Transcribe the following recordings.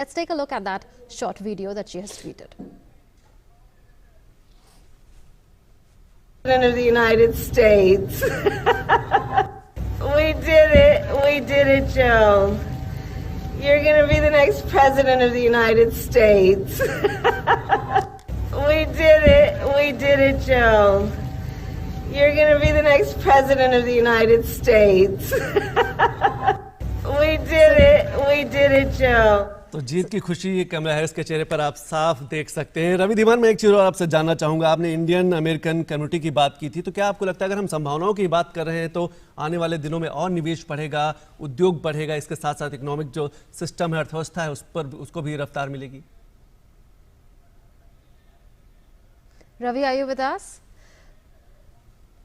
Let's take a look at that short video that she has tweeted. President of the United States. We did it. We did it, Joe. You're going to be the next President of the United States. We did it. We did it, Joe. You're going to be the next President of the United States. We did it. We did it, Joe. तो जीत की खुशी कमला Harris के चेहरे पर आप साफ देख सकते हैं। रवि धीमान, मैं एक चीज़ और आपसे जानना चाहूँगा। आपने इंडियन अमेरिकन कम्युनिटी की बात की थी, तो क्या आपको लगता है अगर हम संभावनाओं की बात कर रहे हैं तो आने वाले दिनों में और निवेश बढ़ेगा, उद्योग बढ़ेगा, इसके साथ साथ इकोनॉमिक जो सिस्टम है, अर्थव्यवस्था है, उस पर उसको भी रफ्तार मिलेगी? Ravi, are you with us?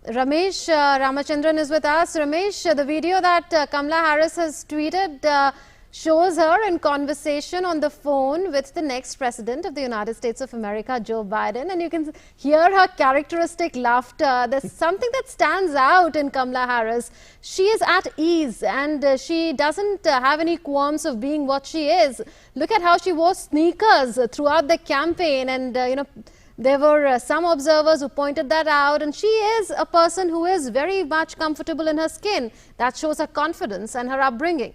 Ramesh Ramachandran is with us. Ramesh, the video that Kamala Harris has tweeted shows her in conversation on the phone with the next president of the United States of America, Joe Biden, and you can hear her characteristic laughter. There's something that stands out in Kamala Harris. She is at ease and she doesn't have any qualms of being what she is. Look at how she wore sneakers throughout the campaign, and there were some observers who pointed that out, and she is a person who is very much comfortable in her skin. That shows her confidence and her upbringing.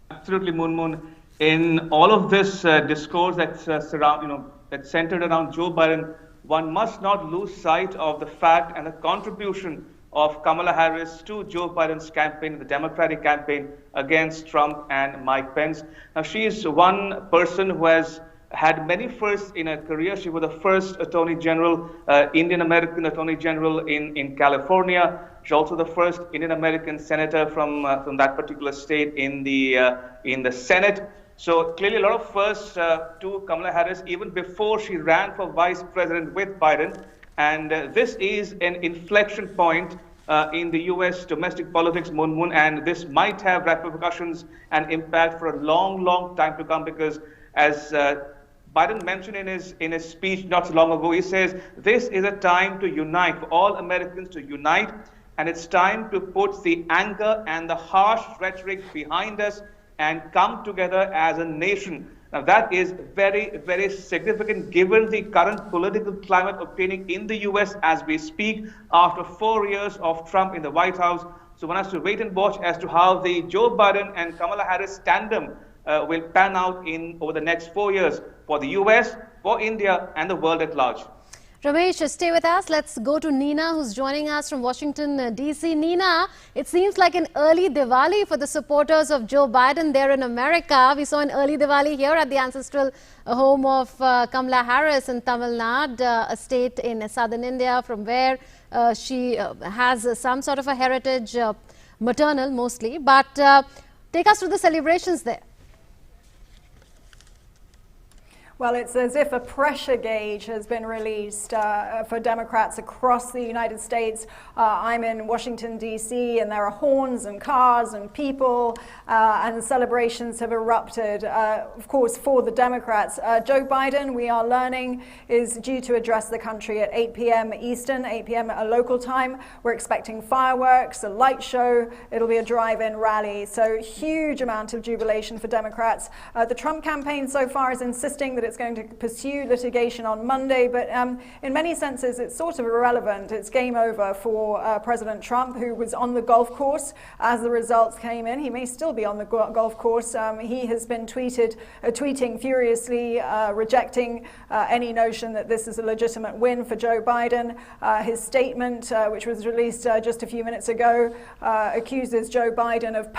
Absolutely, Moon. In all of this discourse that's that's centered around Joe Biden, one must not lose sight of the fact and the contribution of Kamala Harris to Joe Biden's campaign, the Democratic campaign against Trump and Mike Pence. Now, she is one person who has had many firsts in her career. She was the first Attorney General, Indian American Attorney General in California. She's also the first Indian American senator from that particular state in the Senate. So clearly a lot of firsts to Kamala Harris even before she ran for vice president with Biden. And this is an inflection point in the U.S. domestic politics, Moon, and this might have repercussions and impact for a long, long time to come, because as Biden mentioned in his speech not so long ago, he says this is a time to unite, for all Americans to unite, and it's time to put the anger and the harsh rhetoric behind us and come together as a nation. Now that is very, very significant given the current political climate obtaining in the US as we speak after 4 years of Trump in the White House. So one has to wait and watch as to how the Joe Biden and Kamala Harris tandem will pan out over the next 4 years for the US, for India, and the world at large. Ramesh, stay with us. Let's go to Nina, who's joining us from Washington, D.C. Nina, it seems like an early Diwali for the supporters of Joe Biden there in America. We saw an early Diwali here at the ancestral home of Kamala Harris in Tamil Nadu, a state in southern India from where she has some sort of a heritage, maternal mostly. But take us through the celebrations there. Well, it's as if a pressure gauge has been released for Democrats across the United States. I'm in Washington, D.C., and there are horns and cars and people, and celebrations have erupted, of course, for the Democrats. Joe Biden, we are learning, is due to address the country at 8 p.m. Eastern, 8 p.m. at a local time. We're expecting fireworks, a light show. It'll be a drive-in rally. So huge amount of jubilation for Democrats. The Trump campaign so far is insisting that it's going to pursue litigation on Monday, but in many senses it's sort of irrelevant. It's game over for President Trump, who was on the golf course as the results came in. He may still be on the golf course. He has been tweeting furiously, rejecting any notion that this is a legitimate win for Joe Biden. His statement, which was released just a few minutes ago, accuses Joe Biden of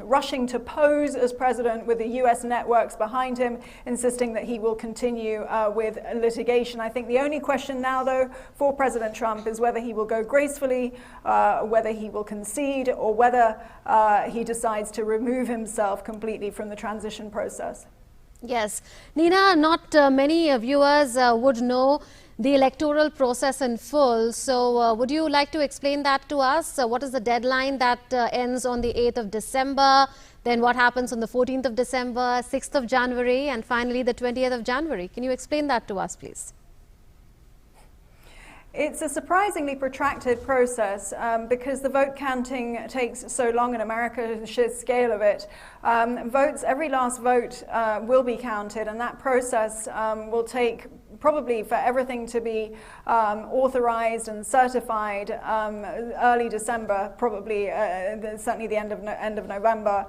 rushing to pose as president with the US networks behind him, insisting that he will continue with litigation. I think the only question now, though, for President Trump is whether he will go gracefully, whether he will concede, or whether he decides to remove himself completely from the transition process. Yes. Nina, not many viewers would know the electoral process in full. So would you like to explain that to us? What is the deadline that ends on the 8th of December? Then what happens on the 14th of December, 6th of January, and finally the 20th of January? Can you explain that to us, please? It's a surprisingly protracted process because the vote counting takes so long in America, the sheer scale of it. Every last vote will be counted, and that process will take probably for everything to be authorized and certified early December, probably certainly the end of November.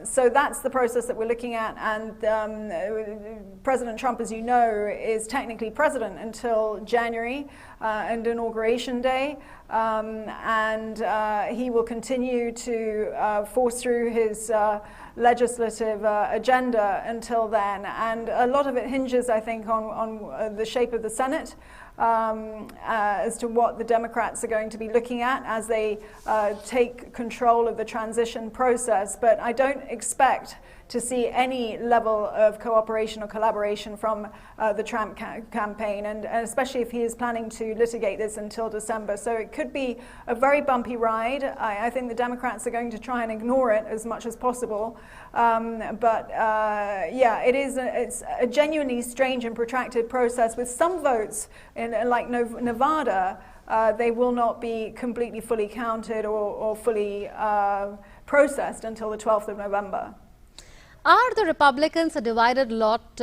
So that's the process that we're looking at, and President Trump, as you know, is technically president until January and Inauguration Day, and he will continue to force through his legislative agenda until then, and a lot of it hinges, I think, on the shape of the Senate. As to what the Democrats are going to be looking at as they take control of the transition process. But I don't expect to see any level of cooperation or collaboration from the Trump campaign, and especially if he is planning to litigate this until December. So it could be a very bumpy ride. I think the Democrats are going to try and ignore it as much as possible. Yeah, it's a genuinely strange and protracted process with some votes in like Nevada. They will not be completely fully counted or fully processed until the 12th of November. Are the Republicans a divided lot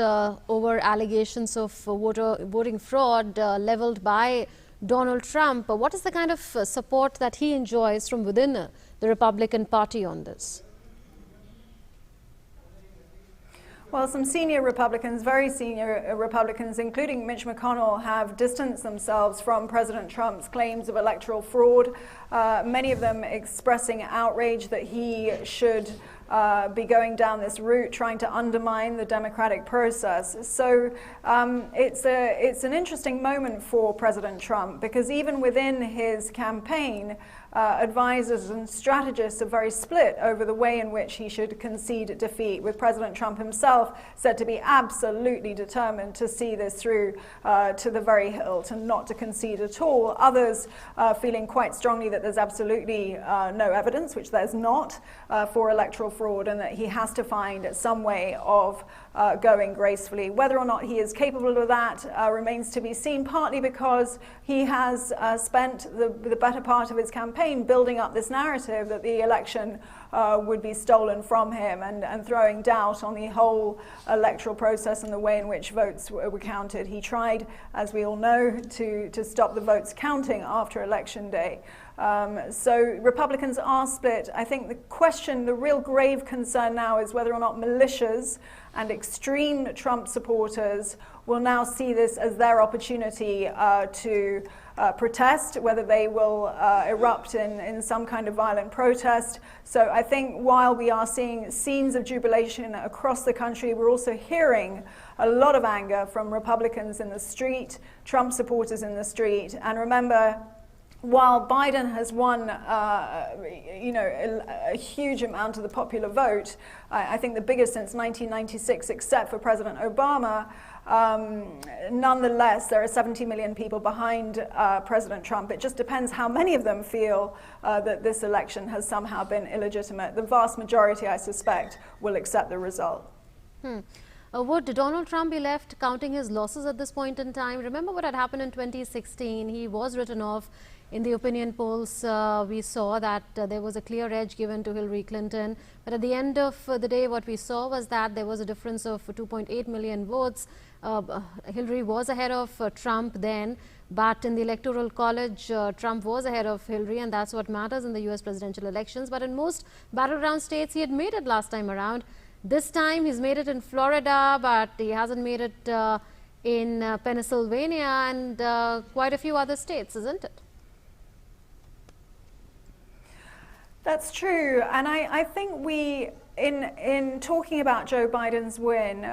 over allegations of voting fraud leveled by Donald Trump? What is the kind of support that he enjoys from within the Republican Party on this? Well, some senior Republicans, very senior Republicans, including Mitch McConnell, have distanced themselves from President Trump's claims of electoral fraud, many of them expressing outrage that he should be going down this route, trying to undermine the democratic process. So it's an interesting moment for President Trump, because even within his campaign, advisors and strategists are very split over the way in which he should concede defeat, with President Trump himself said to be absolutely determined to see this through to the very hilt and not to concede at all. Others feeling quite strongly that there's absolutely no evidence, which there's not, for electoral fraud, and that he has to find some way of going gracefully. Whether or not he is capable of that remains to be seen, partly because he has spent the better part of his campaign building up this narrative that the election would be stolen from him, and throwing doubt on the whole electoral process and the way in which votes were counted. He tried, as we all know, to stop the votes counting after Election Day. So Republicans are split. I think the real grave concern now is whether or not militias and extreme Trump supporters will now see this as their opportunity to protest, whether they will erupt in some kind of violent protest. So I think while we are seeing scenes of jubilation across the country, we're also hearing a lot of anger from Republicans in the street, Trump supporters in the street. And remember, while Biden has won, a huge amount of the popular vote, I think the biggest since 1996, except for President Obama, nonetheless, there are 70 million people behind President Trump. It just depends how many of them feel that this election has somehow been illegitimate. The vast majority, I suspect, will accept the result. Would Donald Trump be left counting his losses at this point in time? Remember what had happened in 2016. He was written off in the opinion polls. We saw that there was a clear edge given to Hillary Clinton. But at the end of the day, what we saw was that there was a difference of 2.8 million votes. Hillary was ahead of Trump then, but in the Electoral College, Trump was ahead of Hillary, and that's what matters in the US presidential elections. But in most battleground states, he had made it last time around. This time, he's made it in Florida, but he hasn't made it in Pennsylvania and quite a few other states, isn't it? That's true, and I think in talking about Joe Biden's win,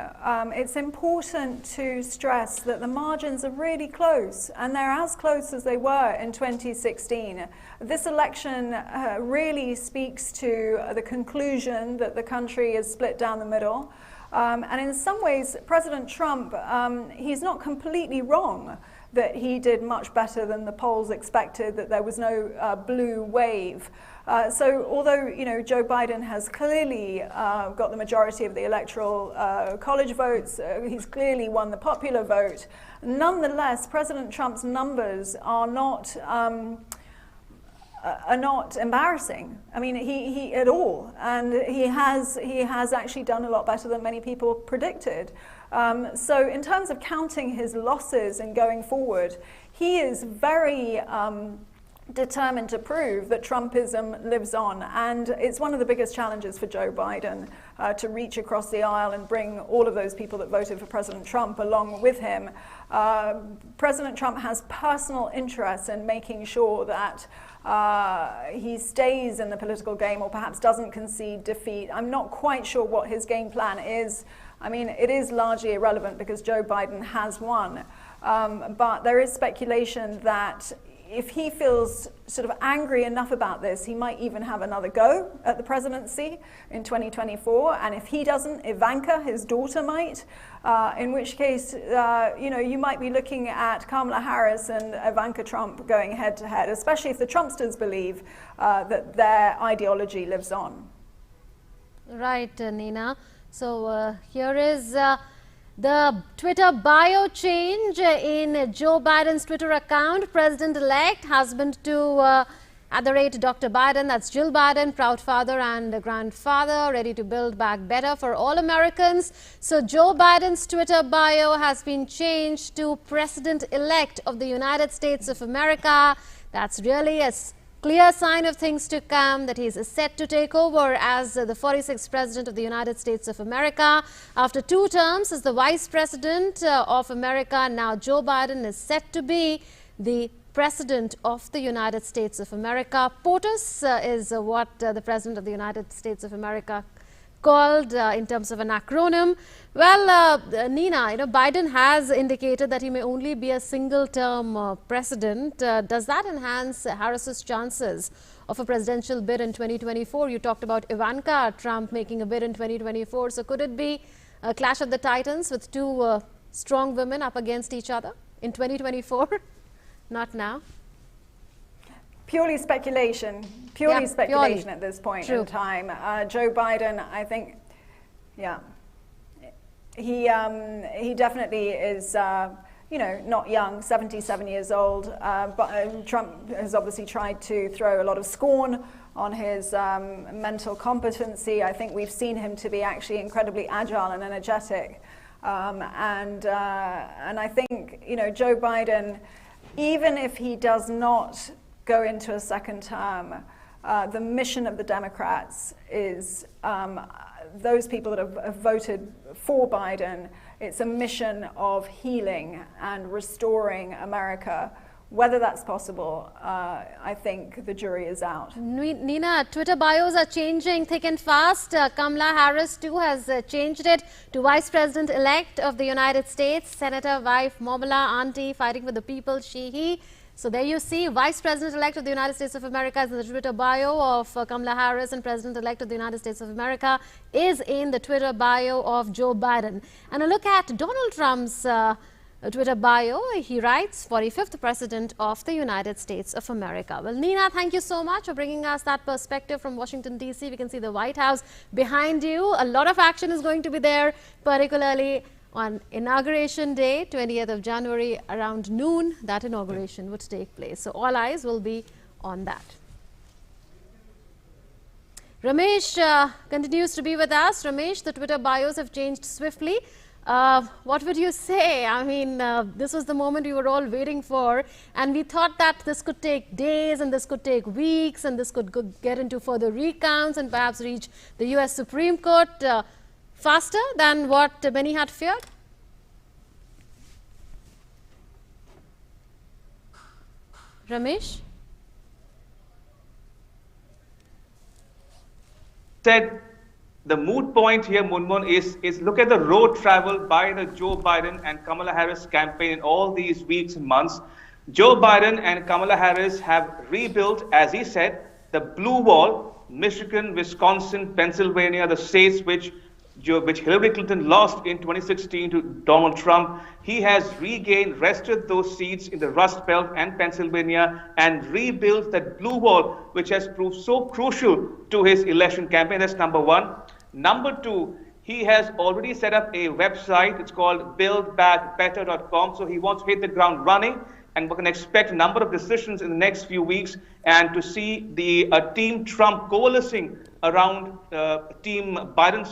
it's important to stress that the margins are really close, and they're as close as they were in 2016. This election really speaks to the conclusion that the country is split down the middle. And in some ways, President Trump, he's not completely wrong. that he did much better than the polls expected, that there was no blue wave. So although, Joe Biden has clearly got the majority of the electoral college votes, he's clearly won the popular vote, nonetheless, President Trump's numbers are not embarrassing. I mean, he at all, and he has actually done a lot better than many people predicted. So in terms of counting his losses and going forward, he is very determined to prove that Trumpism lives on, and it's one of the biggest challenges for Joe Biden to reach across the aisle and bring all of those people that voted for President Trump along with him. President Trump has personal interest in making sure that he stays in the political game or perhaps doesn't concede defeat. I'm not quite sure what his game plan is. I mean, it is largely irrelevant because Joe Biden has won. But there is speculation that if he feels sort of angry enough about this, he might even have another go at the presidency in 2024. And if he doesn't, Ivanka, his daughter, might. In which case, you might be looking at Kamala Harris and Ivanka Trump going head to head, especially if the Trumpsters believe that their ideology lives on. Right, Nina. So here is the Twitter bio change in Joe Biden's Twitter account. President-elect, husband to @Dr. Biden, that's Jill Biden, proud father and grandfather, ready to build back better for all Americans. So Joe Biden's Twitter bio has been changed to President-elect of the United States of America. That's really a clear sign of things to come, that he is set to take over as the 46th President of the United States of America. After 2 terms as the Vice President of America, now Joe Biden is set to be the President of the United States of America. POTUS is what the President of the United States of America called in terms of an acronym. Well, Nina, Biden has indicated that he may only be a single-term president. Does that enhance Harris's chances of a presidential bid in 2024? You talked about Ivanka Trump making a bid in 2024. So could it be a clash of the titans with 2 strong women up against each other in 2024? Not now. Purely speculation. Purely speculation at this point in time. Joe Biden, I think, he definitely is, not young, 77 years old. But Trump has obviously tried to throw a lot of scorn on his mental competency. I think we've seen him to be actually incredibly agile and energetic. And I think, Joe Biden, even if he does not go into a second term, the mission of the Democrats is those people that have voted for Biden. It's a mission of healing and restoring America. Whether that's possible, I think the jury is out. Nina, Twitter bios are changing thick and fast. Kamala Harris too has changed it to Vice President-elect of the United States. Senator, wife, Momala, auntie, fighting for the people, she, he. So there you see, Vice President-elect of the United States of America is in the Twitter bio of Kamala Harris, and President-elect of the United States of America is in the Twitter bio of Joe Biden. And a look at Donald Trump's Twitter bio. He writes, 45th President of the United States of America. Well, Nina, thank you so much for bringing us that perspective from Washington, D.C. We can see the White House behind you. A lot of action is going to be there, particularly on Inauguration Day, 20th of January, around noon, that inauguration would take place. So all eyes will be on that. Ramesh continues to be with us. Ramesh, the Twitter bios have changed swiftly. What would you say? I mean, this was the moment we were all waiting for, and we thought that this could take days and this could take weeks and this could get into further recounts and perhaps reach the US Supreme Court faster than what many had feared? Ramesh? Said the moot point here, Munmun, is look at the road travel by the Joe Biden and Kamala Harris campaign in all these weeks and months. Joe Biden and Kamala Harris have rebuilt, as he said, the blue wall, Michigan, Wisconsin, Pennsylvania, the states which which Hillary Clinton lost in 2016 to Donald Trump. He has regained, wrested those seats in the Rust Belt and Pennsylvania and rebuilt that blue wall, which has proved so crucial to his election campaign. That's number one. Number two, he has already set up a website. It's called buildbackbetter.com. So he wants to hit the ground running, and we can expect a number of decisions in the next few weeks, and to see the Team Trump coalescing around Team Biden,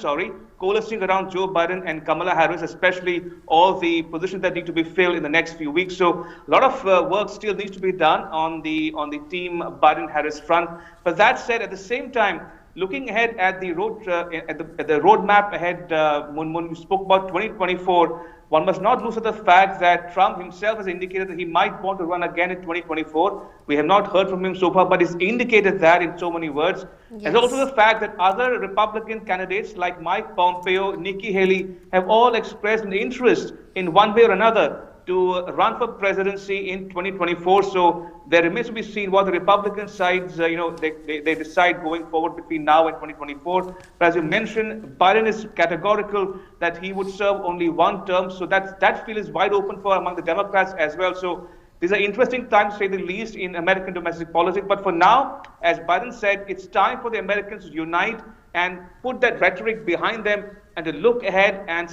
coalescing around Joe Biden and Kamala Harris, especially all the positions that need to be filled in the next few weeks. So a lot of work still needs to be done on the Team Biden-Harris front. But that said, at the same time, looking ahead at the roadmap ahead, Moon, you spoke about 2024. One must not lose sight of the fact that Trump himself has indicated that he might want to run again in 2024. We have not heard from him so far, but he's indicated that in so many words. Yes. And also the fact that other Republican candidates like Mike Pompeo, Nikki Haley have all expressed an interest in one way or another to run for presidency in 2024. So there remains to be seen what the Republican sides, they decide going forward between now and 2024. But as you mentioned, Biden is categorical that he would serve only one term. So that field is wide open for among the Democrats as well. So these are interesting times, to say the least, in American domestic politics. But for now, as Biden said, it's time for the Americans to unite and put that rhetoric behind them and to look ahead and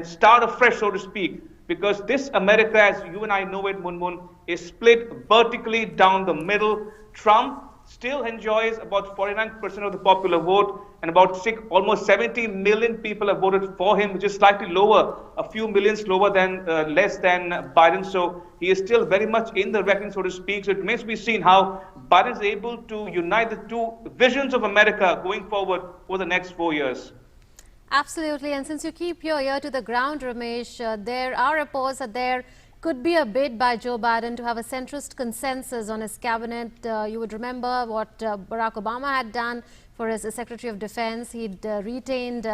start afresh, so to speak. Because this America, as you and I know it, Moon, is split vertically down the middle. Trump still enjoys about 49% of the popular vote, and about almost 70 million people have voted for him, which is slightly lower, a few millions lower than, less than Biden. So he is still very much in the reckoning, so to speak. So it remains to be seen how Biden is able to unite the two visions of America going forward over the next 4 years. Absolutely. And since you keep your ear to the ground, Ramesh, there are reports that there could be a bid by Joe Biden to have a centrist consensus on his cabinet. You would remember what Barack Obama had done for his Secretary of Defense. He'd retained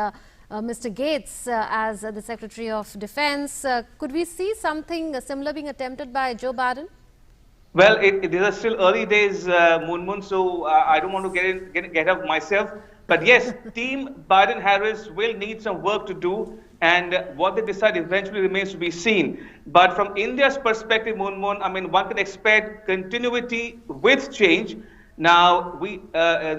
Mr. Gates as the Secretary of Defense. Could we see something similar being attempted by Joe Biden? Well, these are still early days, Moon, so I don't want to get up myself. But yes, Team Biden-Harris will need some work to do, and what they decide eventually remains to be seen. But from India's perspective, Moon, one can expect continuity with change. Now,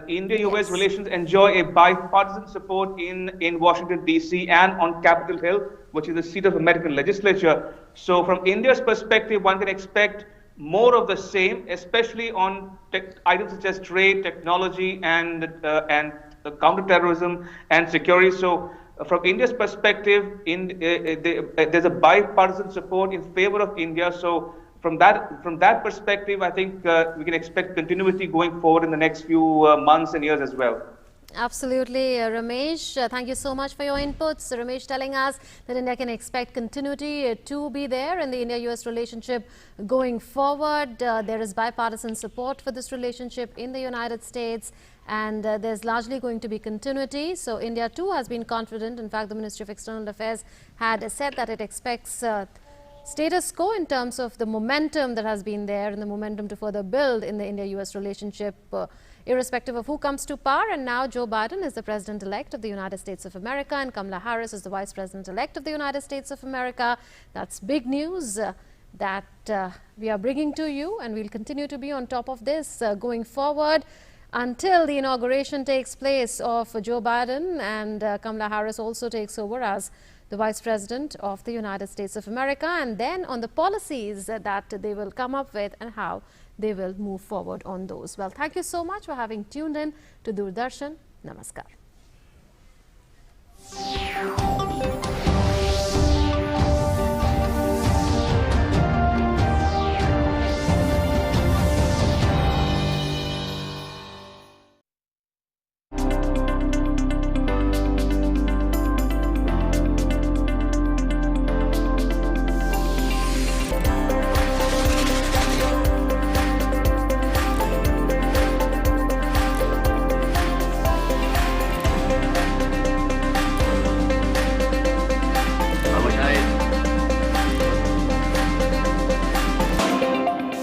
India-US relations enjoy a bipartisan support in Washington, D.C. and on Capitol Hill, which is the seat of American legislature. So from India's perspective, one can expect more of the same, especially on items such as trade, technology, and counterterrorism and security. So from India's perspective, there's a bipartisan support in favor of India. So from that perspective, I think we can expect continuity going forward in the next few months and years as well. Absolutely, Ramesh. Thank you so much for your inputs. Ramesh telling us that India can expect continuity to be there in the India-US relationship going forward. There is bipartisan support for this relationship in the United States, and there's largely going to be continuity. So India too has been confident. In fact, the Ministry of External Affairs had said that it expects status quo in terms of the momentum that has been there and the momentum to further build in the India-US relationship, irrespective of who comes to power. And now Joe Biden is the President-elect of the United States of America, and Kamala Harris is the Vice President-elect of the United States of America. That's big news that we are bringing to you, and we'll continue to be on top of this going forward until the inauguration takes place of Joe Biden, and Kamala Harris also takes over as the Vice President of the United States of America, and then on the policies that they will come up with and how they will move forward on those. Well, thank you so much for having tuned in to Doordarshan. Namaskar.